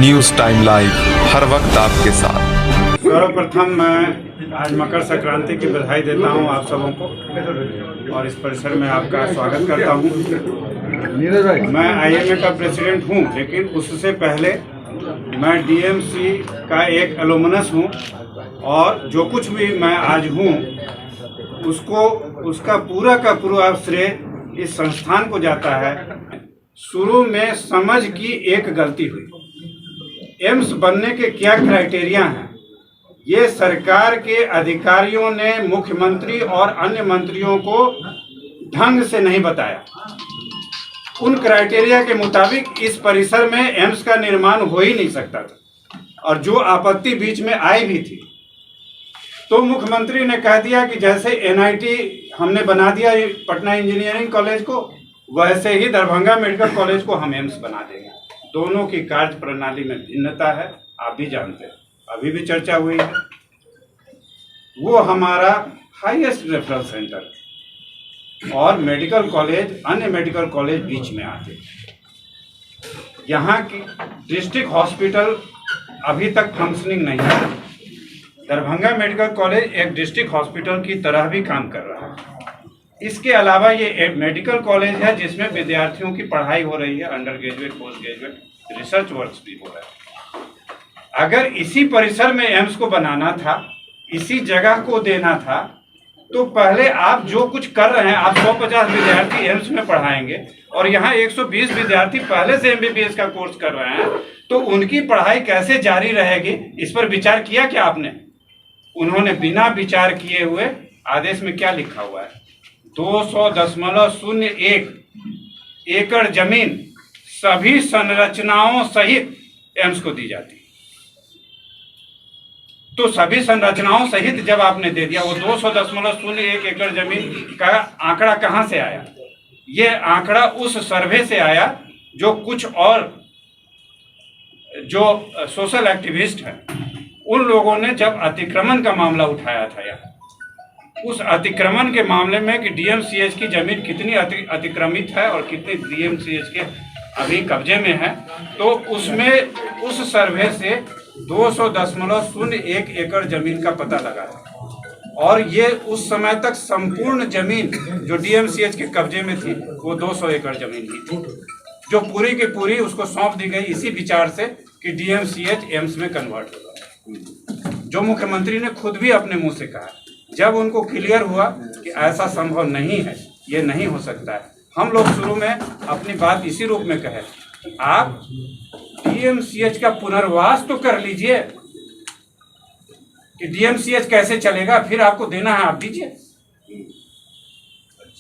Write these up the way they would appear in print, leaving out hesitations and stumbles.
News time live हर वक्त आपके साथ। सर्वप्रथम मैं आज मकर संक्रांति की बधाई देता हूं आप सबों को और इस परिसर में आपका स्वागत करता हूं। मैं आईएमए का प्रेसिडेंट हूं, लेकिन उससे पहले मैं डीएमसी का एक एलुमनस हूं और जो कुछ भी मैं आज हूं उसका पूरा का पूरा श्रेय इस संस्थान को जाता है। शुरू में समझ की एक गलती हुई। एम्स बनने के क्या क्राइटेरिया हैं, ये सरकार के अधिकारियों ने मुख्यमंत्री और अन्य मंत्रियों को ढंग से नहीं बताया। उन क्राइटेरिया के मुताबिक इस परिसर में एम्स का निर्माण हो ही नहीं सकता था और जो आपत्ति बीच में आई भी थी तो मुख्यमंत्री ने कह दिया कि जैसे एनआईटी हमने बना दिया पटना इंजीनियरिंग कॉलेज को, वैसे ही दरभंगा मेडिकल कॉलेज को हम एम्स बना देंगे। दोनों की कार्य प्रणाली में भिन्नता है, आप भी जानते हैं, अभी भी चर्चा हुई है। वो हमारा हाईएस्ट रेफरल सेंटर और मेडिकल कॉलेज, अन्य मेडिकल कॉलेज बीच में आते। यहाँ की डिस्ट्रिक्ट हॉस्पिटल अभी तक फंक्शनिंग नहीं है। दरभंगा मेडिकल कॉलेज एक डिस्ट्रिक्ट हॉस्पिटल की तरह भी काम कर रहा है। इसके अलावा ये एक मेडिकल कॉलेज है जिसमें विद्यार्थियों की पढ़ाई हो रही है, under graduate, post graduate, research works भी हो रहा है। अगर इसी परिसर में एम्स को बनाना था, इसी जगह को देना था, तो पहले आप जो कुछ कर रहे हैं, आप 150 विद्यार्थी एम्स में पढ़ाएंगे और यहाँ 120 विद्यार्थी पहले से एमबीबीएस का कोर्स कर रहे हैं, तो उनकी पढ़ाई कैसे जारी रहेगी, इस पर विचार किया क्या आपने? उन्होंने बिना विचार किए हुए आदेश में क्या लिखा हुआ है, 200.01 एकड़ जमीन सभी संरचनाओं सहित एम्स को दी जाती। तो सभी संरचनाओं सहित जब आपने दे दिया, वो 200.01 एकड़ जमीन का आंकड़ा कहां से आया? ये आंकड़ा उस सर्वे से आया जो कुछ और जो सोशल एक्टिविस्ट हैं, उन लोगों ने जब अतिक्रमण का मामला उठाया था यहाँ, उस अतिक्रमण के मामले में कि डीएमसीएच की जमीन कितनी अतिक्रमित है और कितनी डीएमसीएच के अभी कब्जे में है, तो उसमें उस सर्वे से 200.01 एकड़ जमीन का पता लगा है। और ये उस समय तक संपूर्ण जमीन जो डीएमसीएच के कब्जे में थी वो 200 एकड़ जमीन ही थी, जो पूरी की पूरी उसको सौंप दी गई इसी विचार से कि डीएमसीएच एम्स में कन्वर्ट होगा, जो मुख्यमंत्री ने खुद भी अपने मुंह से कहा। जब उनको क्लियर हुआ कि ऐसा संभव नहीं है, ये नहीं हो सकता है, हम लोग शुरू में अपनी बात इसी रूप में कहे, आप डीएमसीएच का पुनर्वास तो कर लीजिए कि डीएमसीएच कैसे चलेगा, फिर आपको देना है आप दीजिए।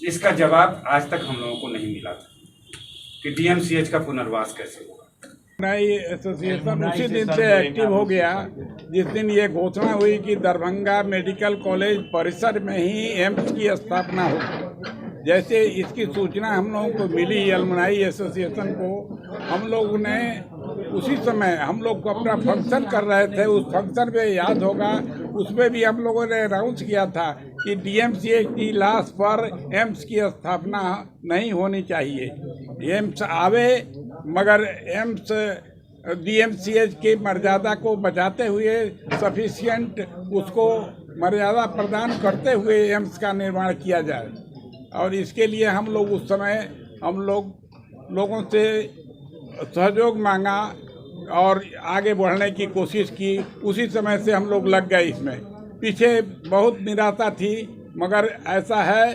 इसका जवाब आज तक हम लोगों को नहीं मिला था कि डीएमसीएच का पुनर्वास कैसे होगा। एसोसिएशन उसी दिन से एक्टिव हो गया जिस दिन ये घोषणा हुई कि दरभंगा मेडिकल कॉलेज परिसर में ही एम्स की स्थापना होगी। जैसे इसकी सूचना हम लोगों को मिली एलुमनाई एसोसिएशन को, हम लोग ने उसी समय हम लोग अपना फंक्शन कर रहे थे। उस फंक्शन में याद होगा, उसमें भी हम लोगों ने अनाउंस किया था कि डीएमसीएच की लाश पर एम्स की स्थापना नहीं होनी चाहिए। एम्स आवे, मगर एम्स डीएमसीएच की मर्यादा को बचाते हुए, सफिशिएंट उसको मर्यादा प्रदान करते हुए एम्स का निर्माण किया जाए। और इसके लिए हम लोग उस समय लोगों से सहयोग मांगा और आगे बढ़ने की कोशिश की। उसी समय से हम लोग लग गए इसमें। पीछे बहुत निराशा थी, मगर ऐसा है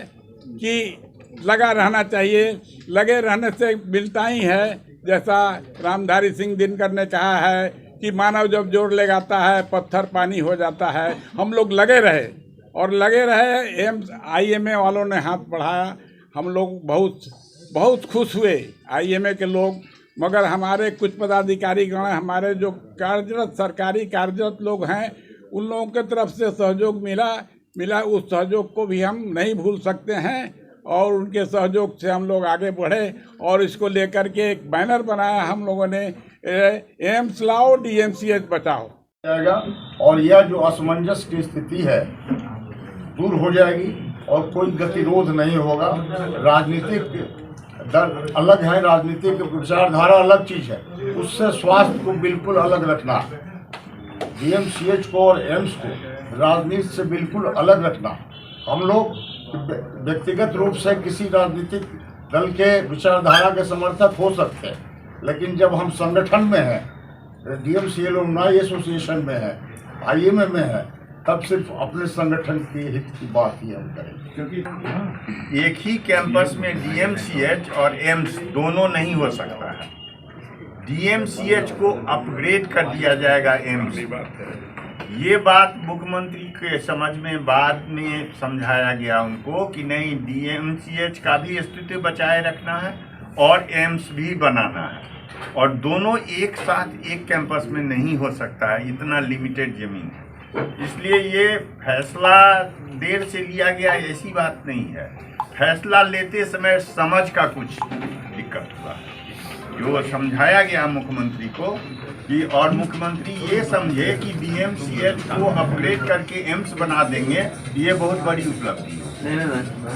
कि लगा रहना चाहिए। लगे रहने से मिलता ही है। जैसा रामधारी सिंह दिनकर ने कहा है कि मानव जब जोर लगाता है पत्थर पानी हो जाता है। हम लोग लगे रहे और लगे रहे। एम्स आईएमए वालों ने हाथ बढ़ाया, हम लोग बहुत खुश हुए आईएमए के लोग। मगर हमारे कुछ पदाधिकारी गण, हमारे जो कार्यरत सरकारी कार्यरत लोग हैं, उन लोगों की तरफ से सहयोग मिला। उस सहयोग को भी हम नहीं भूल सकते हैं और उनके सहयोग से हम लोग आगे बढ़े और इसको लेकर के एक बैनर बनाया हम लोगों ने, एम्स लाओ डीएमसीएच बचाओ जाएगा। और यह जो असमंजस की स्थिति है दूर हो जाएगी और कोई गतिरोध नहीं होगा। राजनीतिक अलग है, राजनीतिक विचारधारा अलग चीज है, उससे स्वास्थ्य को बिल्कुल अलग रखना, डीएमसीएच को और एम्स को राजनीति से बिल्कुल अलग रखना। हम लोग व्यक्तिगत रूप से किसी राजनीतिक दल के विचारधारा के समर्थक हो सकते हैं, लेकिन जब हम संगठन में हैं, डीएमसी एलुमनाई एसोसिएशन में है, आईएमए में है, तब सिर्फ अपने संगठन के हित की बात ही हम करेंगे। क्योंकि एक ही कैंपस में डीएमसीएच और एम्स दोनों नहीं हो सकता है। डीएमसीएच को अपग्रेड कर दिया जाएगा एम्स। ये बात मुख्यमंत्री के समझ में बाद में समझाया गया उनको कि नहीं, डीएमसीएच का भी अस्तित्व बचाए रखना है और एम्स भी बनाना है, और दोनों एक साथ एक कैंपस में नहीं हो सकता है, इतना लिमिटेड जमीन है। इसलिए ये फैसला देर से लिया गया ऐसी बात नहीं है। फैसला लेते समय समझ का कुछ दिक्कत हुआ, जो समझाया गया मुख्यमंत्री को कि, और मुख्यमंत्री ये समझे कि डीएमसीएच को अपग्रेड करके एम्स बना देंगे, ये बहुत बड़ी उपलब्धि है।